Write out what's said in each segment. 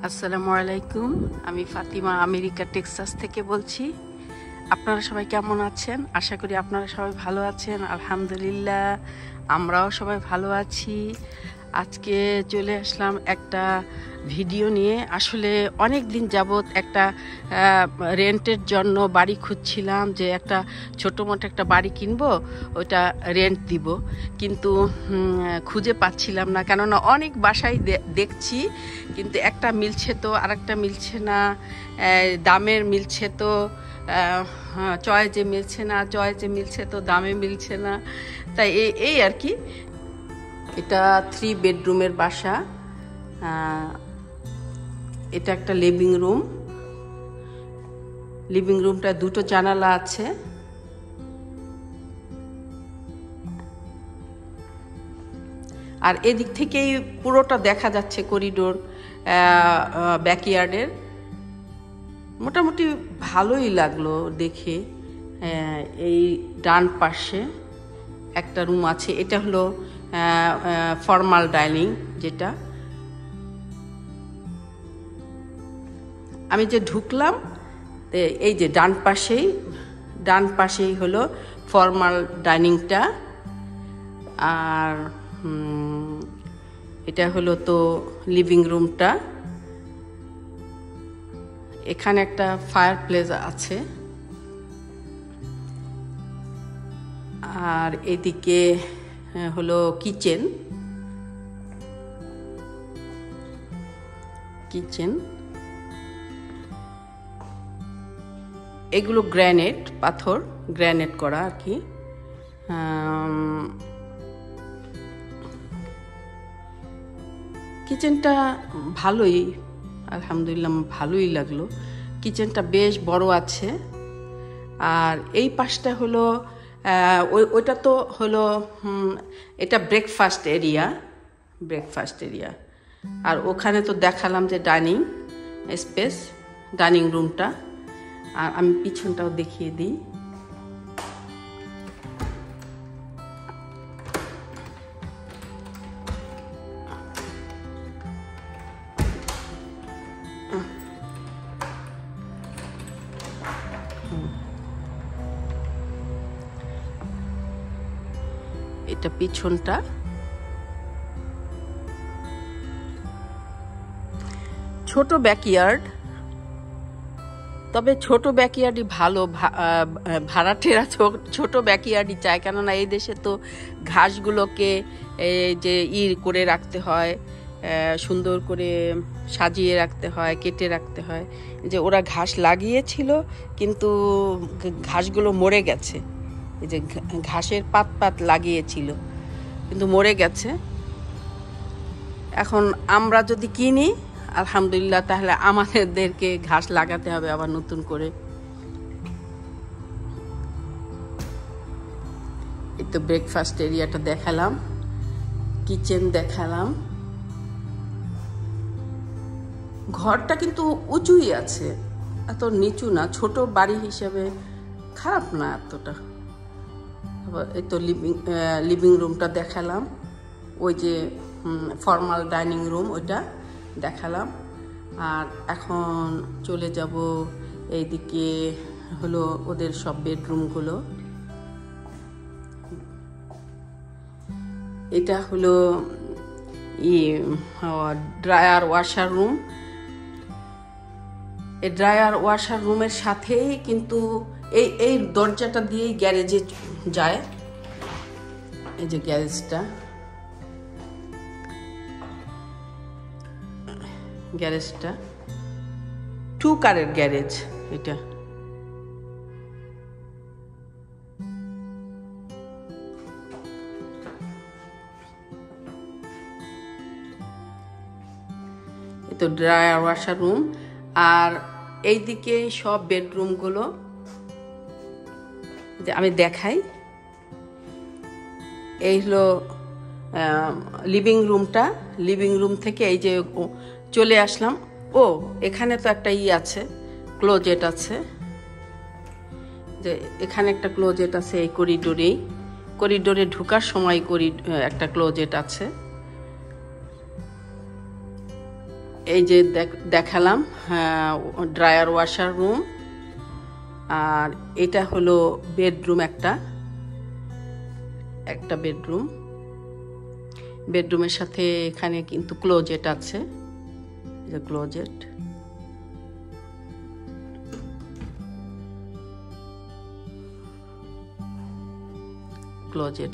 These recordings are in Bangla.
আসসালামু আলাইকুম। আমি ফাতিমা আমেরিকা টেক্সাস থেকে বলছি। আপনারা সবাই কেমন আছেন? আশা করি আপনারা সবাই ভালো আছেন। আলহামদুলিল্লাহ, আমরাও সবাই ভালো আছি। আজকে চলে আসলাম একটা ভিডিও নিয়ে। আসলে অনেক দিন যাবত একটা রেন্টের জন্য বাড়ি খুঁজছিলাম, যে একটা ছোটো মোটো একটা বাড়ি কিনবো, ওইটা রেন্ট দিব, কিন্তু খুঁজে পাচ্ছিলাম না। কেননা অনেক বাসায় দেখছি, কিন্তু একটা মিলছে তো আরেকটা মিলছে না, দামের মিলছে তো চয়েজে মিলছে না, চয়েজে মিলছে তো দামে মিলছে না। তাই এই আর কি। এটা 3 বেডরুমের বাসা। এটা একটা লিভিং রুম। লিভিং রুমটা 2টো জানালা আছে। আর এদিক থেকেই পুরোটা দেখা যাচ্ছে করিডোর, ব্যাকইয়ার্ডের। মোটামুটি ভালোই লাগলো দেখে। এই ডান পাশে একটা রুম আছে, এটা হলো ফর্মাল ডাইনিং। যেটা আমি যে ঢুকলাম, এই যে ডান পাশেই হলো ফর্মাল ডাইনিংটা। আর এটা হলো তো লিভিং রুমটা। এখানে একটা ফায়ার প্লেস আছে। আর এদিকে হলো কিচেন। এগুলো গ্রানাইট, পাথর গ্রানাইট করা আর কি। কিচেনটা ভালোই, আলহামদুলিল্লাহ ভালোই লাগলো। কিচেনটা বেশ বড় আছে। আর এই পাশটা হলো ওইটা তো হলো এটা ব্রেকফাস্ট এরিয়া। আর ওখানে তো দেখালাম যে ডাইনিং স্পেস, ডাইনিং রুমটা। আর আমি পিছনটাও দেখিয়ে দিই। এটা পিছনটা। ছোট ব্যাকইয়ার্ড, তবে ছোট ব্যাকইয়ার্ডই ভালো। ভাড়াটেরা ছোট ব্যাকইয়ার্ডই চায়, কেননা এই দেশে তো ঘাসগুলোকে যে করে রাখতে হয়, সুন্দর করে সাজিয়ে রাখতে হয়, কেটে রাখতে হয়। যে ওরা ঘাস লাগিয়েছিল, কিন্তু ঘাসগুলো মরে গেছে। এই যে ঘাসের পাত লাগিয়েছিল, কিন্তু মরে গেছে। এখন আমরা যদি কিনি, আলহামদুলিল্লাহ, তাহলে আমাদেরকে ঘাস লাগাতে হবে আবার নতুন করে। এই তো ব্রেকফাস্ট এরিয়াটা দেখালাম, কিচেন দেখালাম। ঘরটা কিন্তু উঁচুই আছে, এত নিচু না। ছোট বাড়ি হিসেবে খারাপ না এতটা। এই তো লিভিং রুমটা দেখালাম। ওই যে ফর্মাল ডাইনিং রুম, ওইটা দেখালাম। আর এখন চলে যাব এইদিকে, হলো ওদের সব বেডরুমগুলো। এটা হলো ড্রায়ার ওয়াশার রুম। এই ড্রায়ার ওয়াশার রুমের সাথেই কিন্তু এই দরজাটা দিয়েই গ্যারেজে যায়। এই যে গ্যারেজটা, গ্যারেজটা 2 কারের গ্যারেজ। এটা তো ড্রায়ার ওয়াশার রুম। আর এইদিকে সব বেডরুমগুলো যে আমি দেখাই। এই হলো লিভিং রুমটা। লিভিং রুম থেকে এই যে চলে আসলাম। এখানে তো একটা আছে, ক্লোজেট আছে। যে এখানে একটা ক্লোজেট আছে, এই করিডোরে ঢোকার সময় একটা ক্লোজেট আছে। এই যে দেখালাম ড্রায়ার ওয়াশার রুম, আর এটা হলো বেডরুম, একটা বেডরুম। বেডরুমের সাথে এখানে কিন্তু ক্লোজেট আছে, যে ক্লোজেট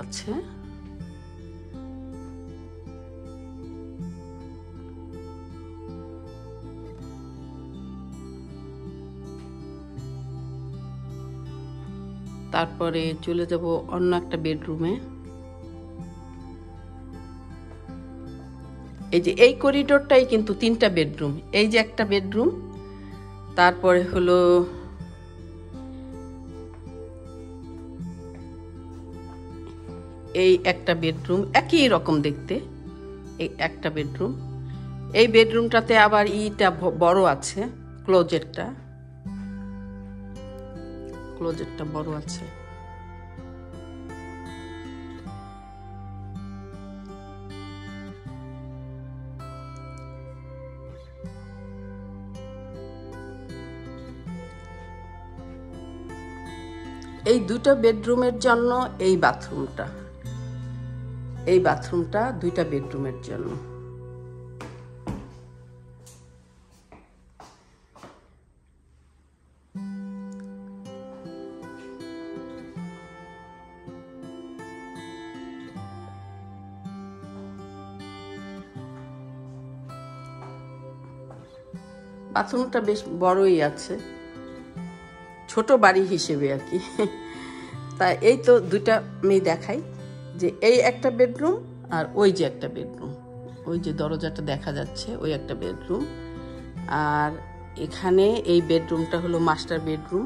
আছে। তারপরে চলে যাব অন্য একটা বেডরুমে। এই যে এই করিডোরটাই কিন্তু 3টা বেডরুম। এই যে একটা বেডরুম, তারপরে হলো এই একটা বেডরুম, একই রকম দেখতে, এই একটা বেডরুম। এই বেডরুমটাতে আবার ইটা বড় আছে, ক্লোজেটটা বড় আছে। এই 2টা বেডরুমের জন্য এই বাথরুমটা 2টা বেডরুমের জন্য। বাথরুমটা বেশ বড়ই আছে, ছোট বাড়ি হিসেবে আর কি। তা এই তো 2টা আমি দেখাই, যে এই একটা বেডরুম আর ওই যে একটা বেডরুম, ওই যে দরজাটা দেখা যাচ্ছে, ওই একটা বেডরুম। আর এখানে এই বেডরুমটা হলো মাস্টার বেডরুম।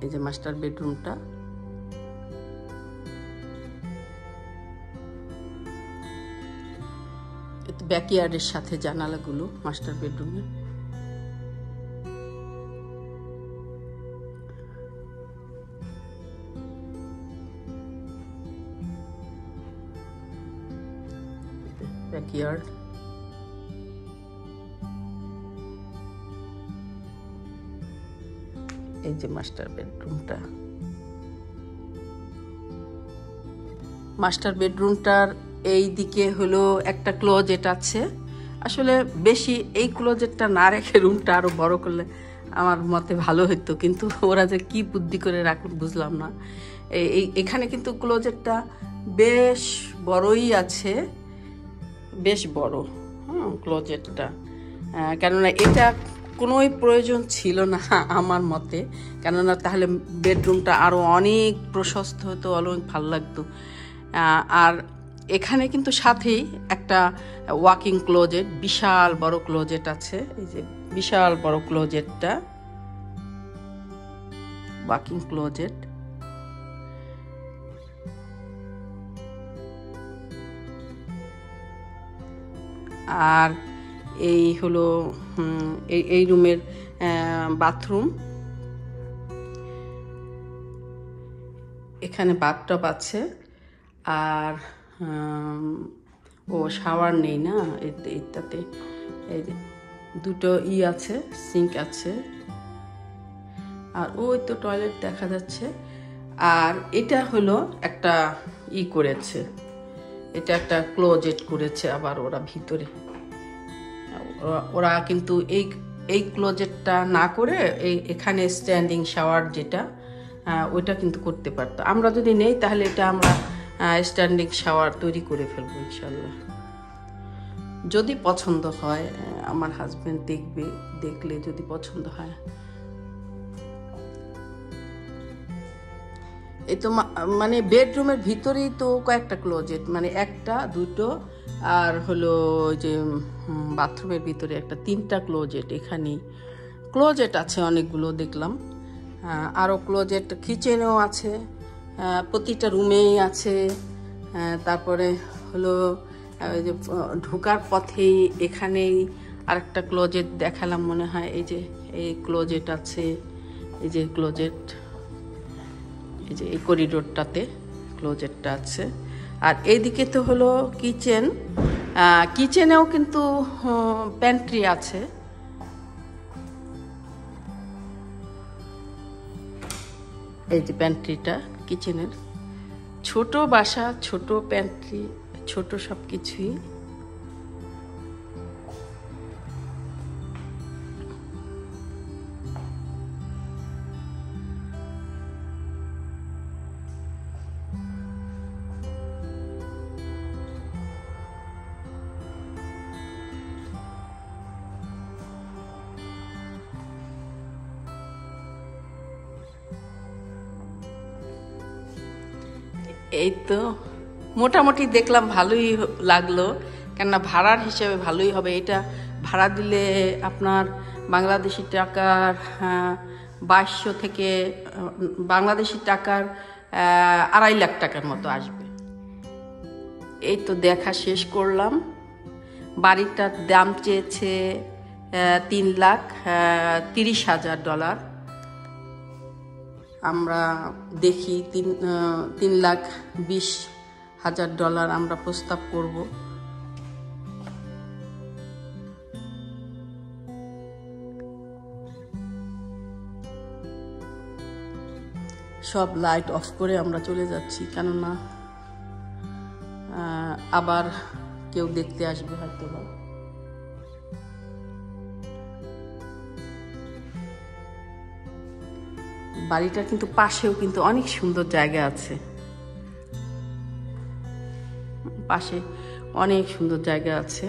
এই যে মাস্টার বেডরুমটা। ব্যাকইয়ার্ডের সাথে জানালাগুলো মাস্টার বেডরুমে। ব্যাকইয়ার্ড। এই যে মাস্টার বেডরুমটা। মাস্টার বেডরুমটার এই দিকে হলো একটা ক্লোজেট আছে। আসলে বেশি এই ক্লোজেটটা না রেখে রুমটা আরো বড় করলে আমার মতে ভালো হতো, কিন্তু ওরা যে কি বুদ্ধি করে রাখুন বুঝলাম না। এখানে কিন্তু ক্লোজেটটা বেশ বড়ই আছে, বেশ বড় ক্লোজেটটা। কেননা এটা কোনোই প্রয়োজন ছিল না আমার মতে, কেননা তাহলে বেডরুমটা আরো অনেক প্রশস্ত হতো, অনেক ভালো লাগতো। আর এখানে কিন্তু সাথেই একটা ওয়াকিং ক্লোজেট, বিশাল বড় ক্লোজেট আছে। এই যে বিশাল বড় ক্লোজেটটা, ওয়াকিং ক্লোজেট। আর এই হলো এই রুমের বাথরুম। এখানে বাথটব আছে, আর শাওয়ার নেই না এটাতে। এই যে 2টো আছে, সিঙ্ক আছে, আর ওই তো টয়লেট দেখা যাচ্ছে। আর এটা হলো একটা করেছে, এটা একটা ক্লোজেট করেছে আবার ওরা ভিতরে। ওরা কিন্তু এই ক্লোজেটটা না করে এখানে স্ট্যান্ডিং শাওয়ার যেটা, ওইটা কিন্তু করতে পারতো। আমরা যদি নেই তাহলে এটা আমরা স্ট্যান্ডিং শাওয়ার তৈরি করে ফেলবো ইনশাল্লাহ, যদি পছন্দ হয়। আমার হাজবেন্ড দেখলে যদি পছন্দ হয়। এই তো মানে বেডরুমের ভিতরেই তো কয়েকটা ক্লোজেট, মানে 1টা 2টো, আর হলো যে বাথরুমের ভিতরে একটা 3টা ক্লোজেট। এখানেই ক্লোজেট আছে অনেকগুলো দেখলাম, আরও ক্লোজেট কিচেনেও আছে, প্রতিটা রুমেই আছে। তারপরে হলো ওই যে ঢোকার পথেই এখানেই আরেকটা ক্লোজেট দেখালাম মনে হয়। এই যে এই ক্লোজেট আছে, এই যে ক্লোজেট, এই যে এই করিডোরটাতে ক্লোজেটটা আছে। আর এইদিকে তো হলো কিচেন, কিচেনেও কিন্তু প্যান্ট্রি আছে। এই যে প্যান্ট্রিটা কিচেনের, ছোট বাসা, ছোট প্যান্ট্রি, ছোট সব কিছুই। এই তো মোটামুটি দেখলাম, ভালোই লাগলো, কেননা ভাড়ার হিসেবে ভালোই হবে। এটা ভাড়া দিলে আপনার বাংলাদেশি টাকার 2200 থেকে বাংলাদেশি টাকার 2.5 লাখ টাকার মতো আসবে। এই তো দেখা শেষ করলাম। বাড়িটার দাম চেয়েছে $3,30,000। আমরা দেখি $3,20,000 আমরা প্রস্তাব করব। সব লাইট অফ করে আমরা চলে যাচ্ছি, কেননা আবার কেউ দেখতে আসবে হয়তো বা। বাড়িটার কিন্তু পাশেও কিন্তু অনেক সুন্দর জায়গা আছে, পাশে অনেক সুন্দর জায়গা আছে।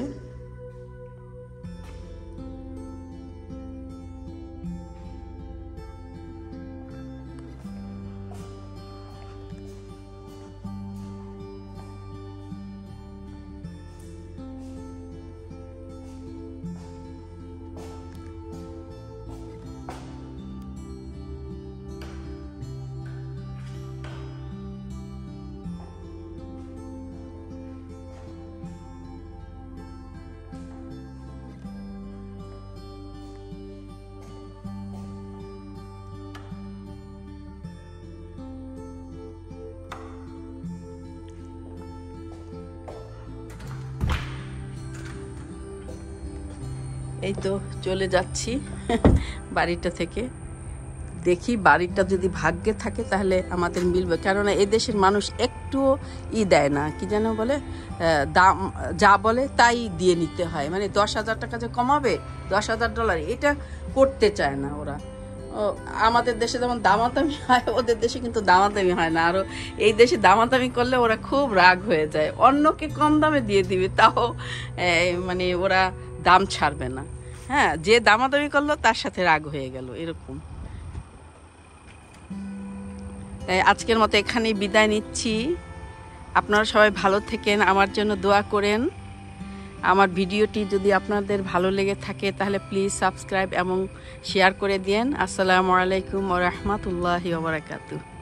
এই তো চলে যাচ্ছি বাড়িটা থেকে। দেখি বাড়িটা যদি ভাগ্যে থাকে তাহলে আমাদের মিলবে, কেননা এই দেশের মানুষ একটুও দেয় না, কি যেন বলে, দাম যা বলে তাই দিয়ে নিতে হয়। মানে 10,000 টাকা যে কমাবে, $10,000 এটা করতে চায় না ওরা। আমাদের দেশে যেমন দামাদামি হয়, ওদের দেশে কিন্তু দামাদামি হয় না। আরও এই দেশে দামাদামি করলে ওরা খুব রাগ হয়ে যায়, অন্যকে কম দামে দিয়ে দিবে, তাও মানে ওরা দাম ছাড়বে না। হ্যাঁ, যে দামাদামি করলো তার সাথে রাগ হয়ে গেল, এরকম। তাই আজকের মতো এখানেই বিদায় নিচ্ছি। আপনারা সবাই ভালো থাকেন, আমার জন্য দোয়া করেন। আমার ভিডিওটি যদি আপনাদের ভালো লেগে থাকে তাহলে প্লিজ সাবস্ক্রাইব এবং শেয়ার করে দিন। আসসালামু আলাইকুম ওয়া রাহমাতুল্লাহি ওয়া বারাকাতুহু।